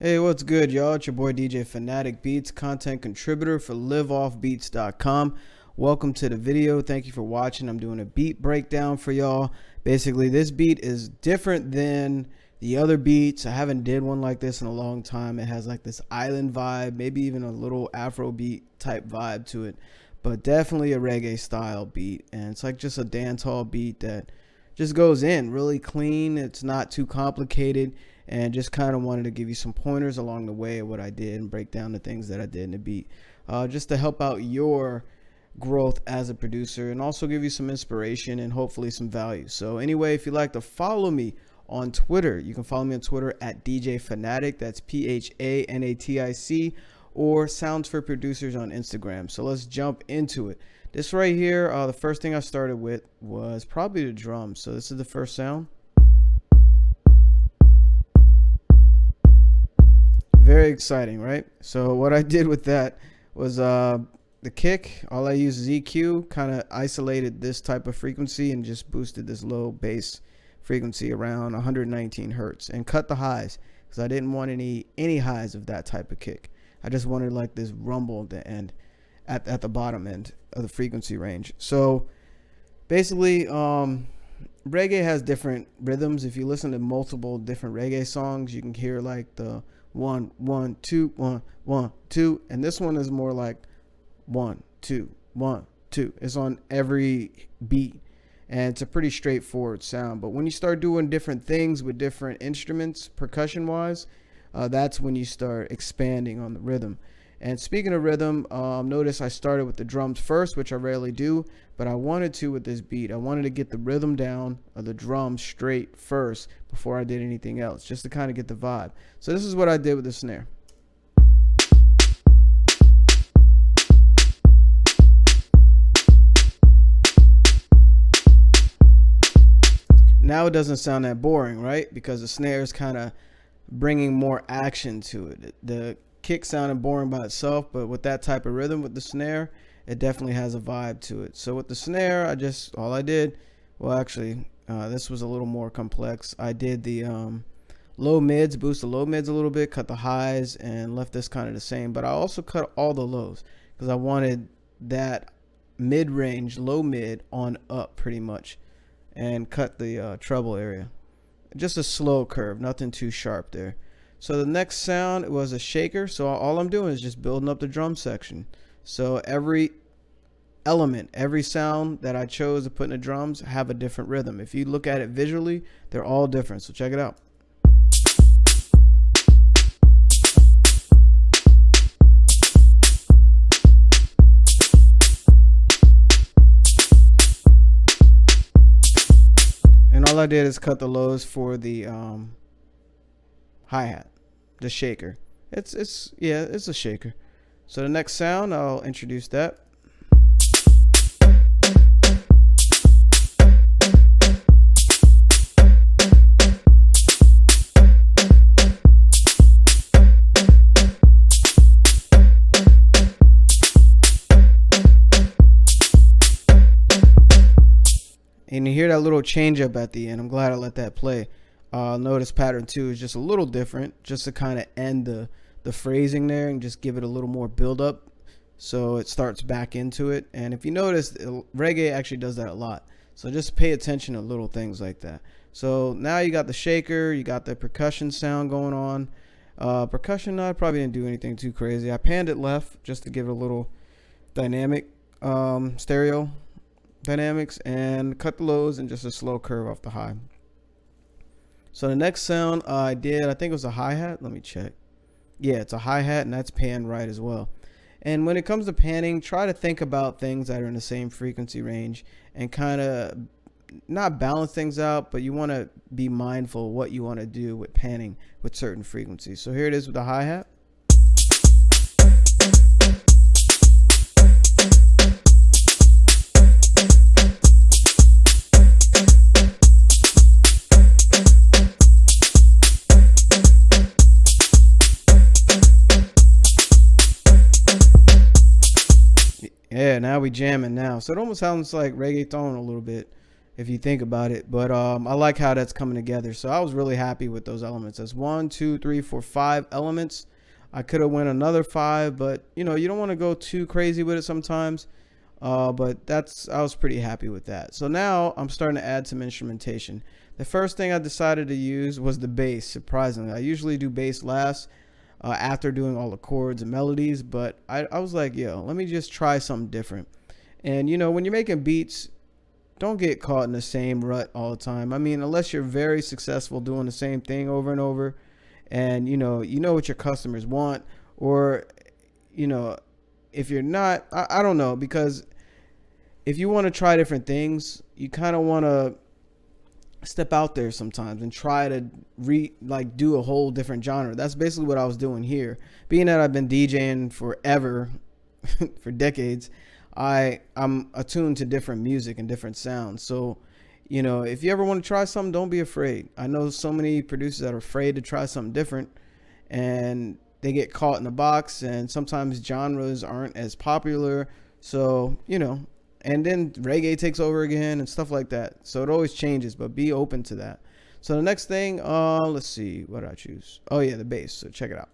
Hey, what's good, y'all? It's your boy DJ Fanatic Beats, content contributor for LiveOffBeats.com. Welcome to the video. Thank you for watching. I'm doing a beat breakdown for y'all. Basically, this beat is different than the other beats. I haven't did one like this in a long time. It has like this island vibe, maybe even a little Afro beat type vibe to it, but definitely a reggae style beat. And it's like just a dancehall beat that just goes in really clean. It's not too complicated, and just kind of wanted to give you some pointers along the way of what I did and break down the things that I did in the beat, just to help out your growth as a producer and also give you some inspiration and hopefully some value. So anyway, if you'd like to follow me on Twitter, you can follow me on Twitter at DJ Fanatic. That's PHANATIC, or Sounds for Producers on Instagram. So let's jump into it. This right here, the first thing I started with was probably the drums. So this is the first sound. Very exciting, right? So what I did with that was the kick. All I used is EQ, kind of isolated this type of frequency and just boosted this low bass frequency around 119 hertz and cut the highs because I didn't want any highs of that type of kick. I just wanted like this rumble at the end, at the bottom end of the frequency range. So basically, reggae has different rhythms. If you listen to multiple different reggae songs, you can hear like the 1 1 2 1 1 2, and this one is more like 1 2 1 2. It's on every beat, and it's a pretty straightforward sound. But when you start doing different things with different instruments, percussion wise, that's when you start expanding on the rhythm. And speaking of rhythm, notice I started with the drums first, which I rarely do, but I wanted to with this beat. I wanted to get the rhythm down of the drums straight first before I did anything else, just to kind of get the vibe. So this is what I did with the snare. Now it doesn't sound that boring, right? Because the snare is kind of bringing more action to it. The kick sounded boring by itself, but with that type of rhythm with the snare, it definitely has a vibe to it. So with the snare, this was a little more complex. I did the low mids, boost the low mids a little bit, cut the highs, and left this kind of the same. But I also cut all the lows because I wanted that mid-range, low mid on up pretty much, and cut the treble area. Just a slow curve, nothing too sharp there. So the next sound was a shaker. So all I'm doing is just building up the drum section. So every element, every sound that I chose to put in the drums have a different rhythm. If you look at it visually, they're all different. So check it out. And all I did is cut the lows for the hi-hat, the shaker. It's a shaker. So the next sound, I'll introduce that. And you hear that little change up at the end. I'm glad I let that play. Notice pattern 2 is just a little different, just to kind of end the phrasing there and just give it a little more build up so it starts back into it. And if you notice, reggae actually does that a lot. So just pay attention to little things like that. So now you got the shaker, you got the percussion sound going on. Percussion, I probably didn't do anything too crazy. I panned it left just to give it a little dynamic, stereo dynamics, and cut the lows and just a slow curve off the high. So the next sound I think it was a hi-hat. Let me check. Yeah, it's a hi-hat, and that's panned right as well. And when it comes to panning, try to think about things that are in the same frequency range and kind of not balance things out, but you want to be mindful of what you want to do with panning with certain frequencies. So here it is with the hi-hat. Yeah, now we jamming now. So it almost sounds like reggaeton a little bit. if you think about it. But I like how that's coming together. So I was really happy with those elements. That's 1, 2, 3, 4, 5 elements. I could have went another 5, but you know, you don't want to go too crazy with it sometimes. But I was pretty happy with that. So now I'm starting to add some instrumentation. The first thing I decided to use was the bass. Surprisingly, I usually do bass last, after doing all the chords and melodies, but I was like, yo, let me just try something different. And you know, when you're making beats, don't get caught in the same rut all the time. I mean, unless you're very successful doing the same thing over and over, and you know what your customers want, or you know, if you're not, I don't know, because if you want to try different things, you kind of want to step out there sometimes and try to do a whole different genre. That's basically what I was doing here. Being that I've been DJing forever, for decades, I'm attuned to different music and different sounds. So, you know, if you ever want to try something, don't be afraid. I know so many producers that are afraid to try something different, and they get caught in the box, and sometimes genres aren't as popular. So, you know, and then reggae takes over again and stuff like that. So it always changes, but be open to that. So the next thing, let's see, what did I choose? Oh yeah, the bass. So check it out.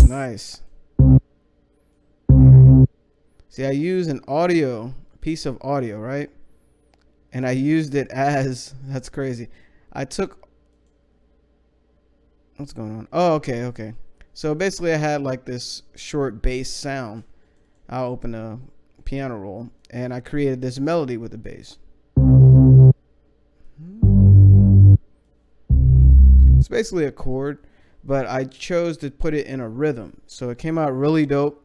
Nice. See, I use a piece of audio, right? And I used it as, that's crazy. What's going on? Oh, okay. So basically I had like this short bass sound. I'll open a piano roll, and I created this melody with the bass. It's basically a chord, but I chose to put it in a rhythm. So it came out really dope.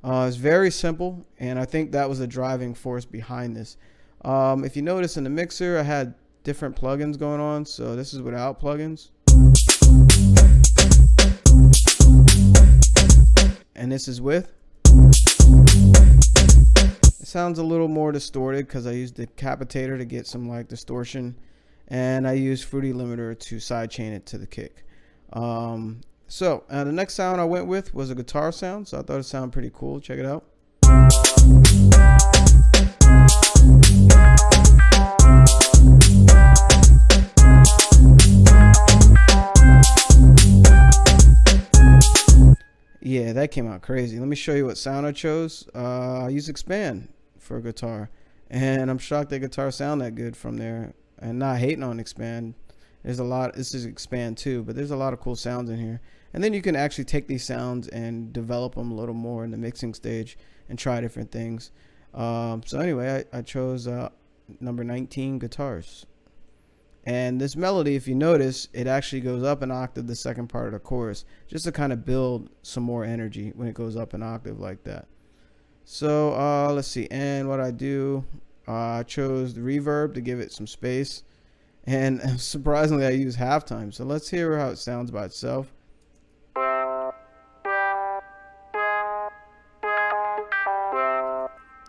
It's very simple, and I think that was the driving force behind this. If you notice in the mixer, I had different plugins going on. So this is without plugins, and this is with. It sounds a little more distorted because I used the capitator to get some like distortion, and I used Fruity Limiter to sidechain it to the kick. So the next sound I went with was a guitar sound. So I thought it sounded pretty cool. Check it out. Yeah, that came out crazy. Let me show you what sound I chose. I used Expand for guitar, and I'm shocked that guitar sound that good from there. And not hating on Expand. There's a lot. This is Expand too, but there's a lot of cool sounds in here. And then you can actually take these sounds and develop them a little more in the mixing stage and try different things. So anyway, I chose number 19, guitars. And this melody, if you notice, it actually goes up an octave the second part of the chorus, just to kind of build some more energy when it goes up an octave like that. So let's see. And what I do, I chose the reverb to give it some space. And surprisingly, I use halftime. So let's hear how it sounds by itself.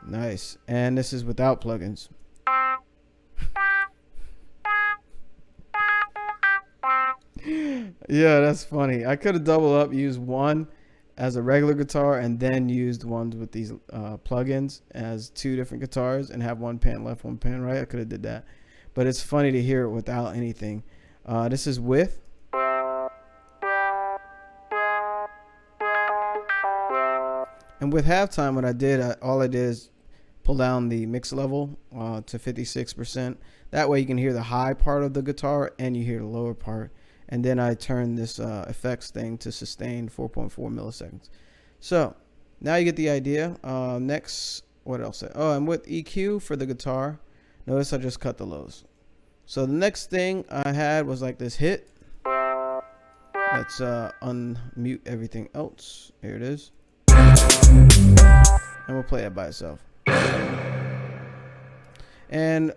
Nice. And this is without plugins. Yeah, that's funny. I could have doubled up, used one as a regular guitar, and then used ones with these plugins as two different guitars and have one pan left, one pan right. I could have did that. But it's funny to hear it without anything. This is with. And with halftime, what I did, all I did is pull down the mix level to 56%. That way you can hear the high part of the guitar and you hear the lower part. And then I turned this effects thing to sustain 4.4 milliseconds. So now you get the idea. Next, what else? Oh, and with EQ for the guitar, notice I just cut the lows. So the next thing I had was like this hit. Let's unmute everything else. Here it is. And we'll play it by itself. And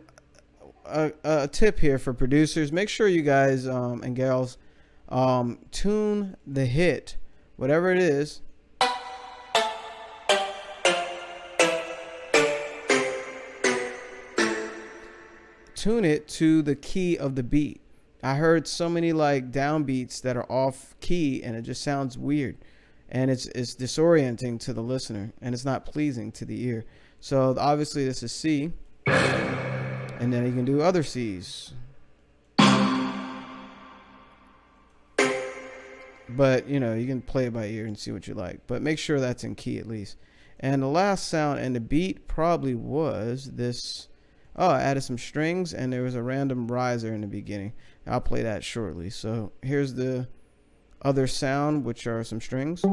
a tip here for producers, make sure you guys and gals tune the hit, whatever it is, tune it to the key of the beat. I heard so many like downbeats that are off key, and it just sounds weird, and it's disorienting to the listener, and it's not pleasing to the ear. So obviously this is C, and then you can do other C's. But you know, you can play it by ear and see what you like, but make sure that's in key at least. And the last sound in the beat probably was this. Oh, I added some strings, and there was a random riser in the beginning. I'll play that shortly. So here's the other sound, which are some strings.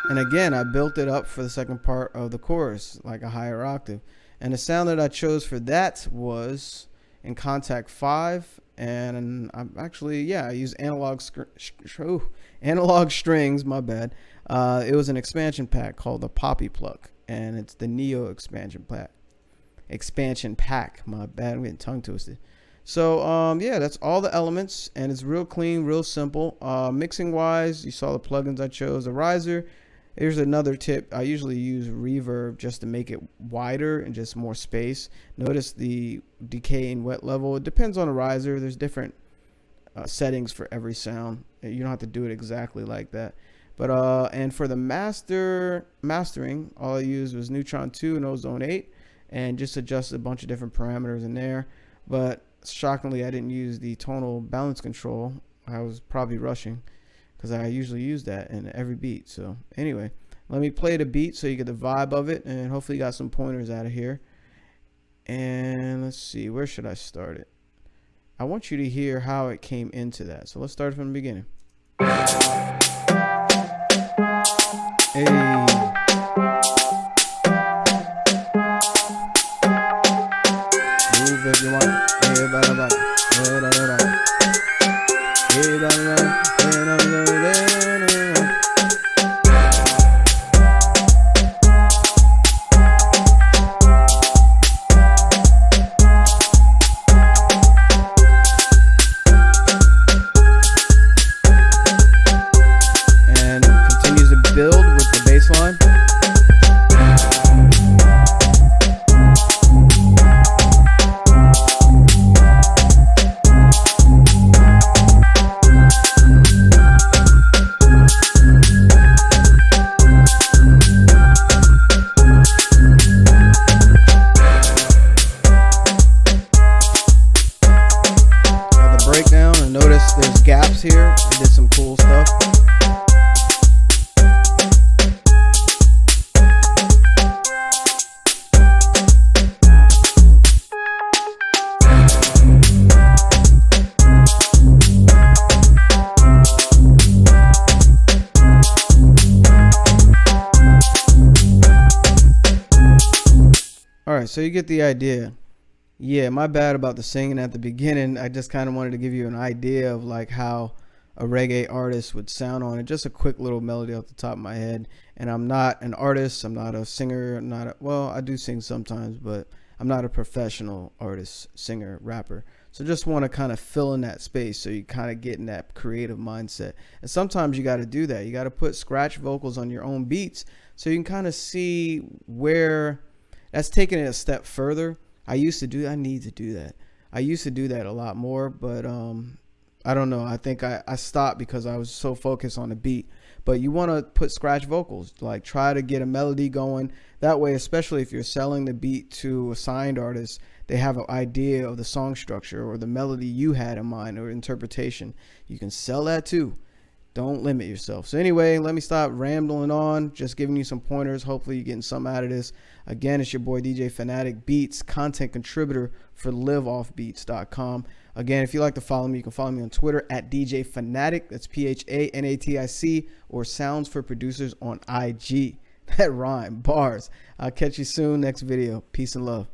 And again, I built it up for the second part of the chorus, like a higher octave. And the sound that I chose for that was in Contact 5. And I'm actually, yeah, I use analog strings, my bad. It was an expansion pack called the Poppy Pluck, and it's the Neo expansion pack. My bad, I'm getting tongue twisted. So yeah, that's all the elements, and it's real clean, real simple. Mixing wise, you saw the plugins I chose. A riser. Here's another tip. I usually use reverb just to make it wider and just more space. Notice the decay and wet level. It depends on the riser. There's different settings for every sound. You don't have to do it exactly like that. But and for the mastering, all I used was Neutron 2 and Ozone 8, and just adjusted a bunch of different parameters in there. But shockingly, I didn't use the tonal balance control. I was probably rushing, because I usually use that in every beat. So anyway, let me play the beat so you get the vibe of it, and hopefully you got some pointers out of here. And let's see, where should I start it? I want you to hear how it came into that. So let's start from the beginning. Hey. Move if you want. Everybody. And continues to build with the bass line. Breakdown, and notice there's gaps here. I did some cool stuff. All right, so you get the idea. Yeah, my bad about the singing at the beginning. I just kind of wanted to give you an idea of like how a reggae artist would sound on it. Just a quick little melody off the top of my head. And I'm not an artist. I'm not a singer. Well, I do sing sometimes, but I'm not a professional artist, singer, rapper. So just want to kind of fill in that space so you kind of get in that creative mindset. And sometimes you got to do that. You got to put scratch vocals on your own beats so you can kind of see where that's taking it a step further. I need to do that. I used to do that a lot more, but I don't know. I think I stopped because I was so focused on the beat. But you want to put scratch vocals, like try to get a melody going. That way, especially if you're selling the beat to a signed artist, they have an idea of the song structure or the melody you had in mind or interpretation. You can sell that too. Don't limit yourself. So anyway, let me stop rambling on, just giving you some pointers. Hopefully you're getting some out of this. Again, it's your boy DJ Fanatic Beats, content contributor for LiveOffBeats.com. Again, if you like to follow me, you can follow me on Twitter at DJ Fanatic. That's PHANATIC, or Sounds for Producers on IG. That rhyme, bars. I'll catch you soon. Next video. Peace and love.